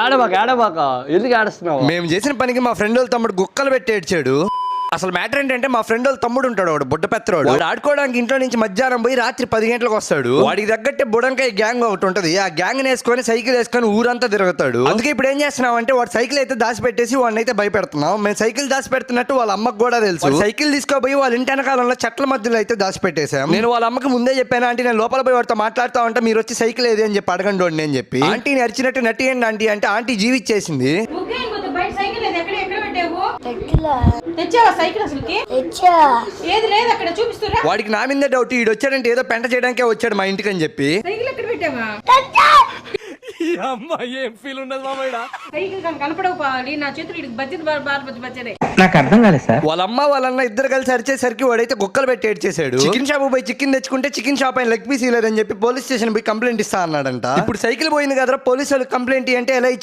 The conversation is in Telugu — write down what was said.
ఏడబాక ఎందుకు ఏడుస్తున్నావు? మేము చేసిన పనికి మా ఫ్రెండ్ వాళ్ళ తమ్ముడు గుక్కలు పెట్టి ఏడ్చాడు. అసలు మ్యాటర్ ఏంటంటే మా ఫ్రెండ్ వాళ్ళ తమ్ముడు ఉంటాడు, వాడు బుడ్డ పెత్తరోడు. వాడు ఆడుకోవడానికి ఇంట్లో నుంచి మధ్యాహ్నం పోయి రాత్రి 10 గంటలకు వస్తాడు. వాడికి తగ్గట్టే బుడంకాయ గ్యాంగ్ ఒకటి ఉంటది. ఆ గ్యాంగ్ వేసుకొని సైకిల్ వేసుకొని ఊరంతా తిరుగుతాడు. అందుకే ఇప్పుడు ఏం చేస్తున్నాం అంటే వాడు సైకిల్ అయితే దాచి పెట్టేసి వాడిని అయితే భయపెడుతున్నాం. మేము సైకిల్ దాచి పెడుతున్నట్టు వాళ్ళ అమ్మకు కూడా తెలుసు. సైకిల్ తీసుకోపోయి వాళ్ళ ఇంటి వెనకాలంలో చెట్ల మధ్యలో అయితే దాచి పెట్టేశాం. నేను వాళ్ళ అమ్మకి ముందే చెప్పాను, ఆంటీ నేను లోపల పోయి వాడితో మాట్లాడుతా ఉంటే మీరు వచ్చి సైకిల్ ఏది అని చెప్పి అడగండి వాడిని అని చెప్పి. ఆంటీని అరిచినట్టు నట్టియండి ఆంటీ అంటే ఆంటీ జీవిచ్చేసింది. తెచ్చావా సైకిల్? అసలుకి ఏది లేదు అక్కడ చూపిస్తురా. వాడికి నా మీద డౌట్, ఈడు వచ్చాడంటే ఏదో పెంట చేయడానికే వచ్చాడు మా ఇంటికి అని చెప్పి. సైకిల్ ఎక్కడ పెట్టావా? ఏం ఫీల్ ఉండదు మామయ్య. సైకిల్ కనపడకపోవాలి నా చేతులు ఇడికి బచ్చే నాకు అర్థం కాలేదు సార్. వాళ్ళ అమ్మ వాళ్ళన్న ఇద్దరు కలిసి అరిచేసరికి వాడైతే గుక్కలు పెట్టి ఏడ్చేసాడు. చికెన్ షాప్ పోయి చికెన్ తెచ్చుకుంటే చికెన్ షాప్ అయిన లెగ్ పీస్ లేదని చెప్పి పోలీస్ స్టేషన్ పోయి కంప్లైంట్ ఇస్తా అన్నాడంట. ఇప్పుడు సైకిల్ పోయింది కదా పోలీసు వాళ్ళకి కంప్లైంట్ అంటే ఎలా ఇచ్చాడు.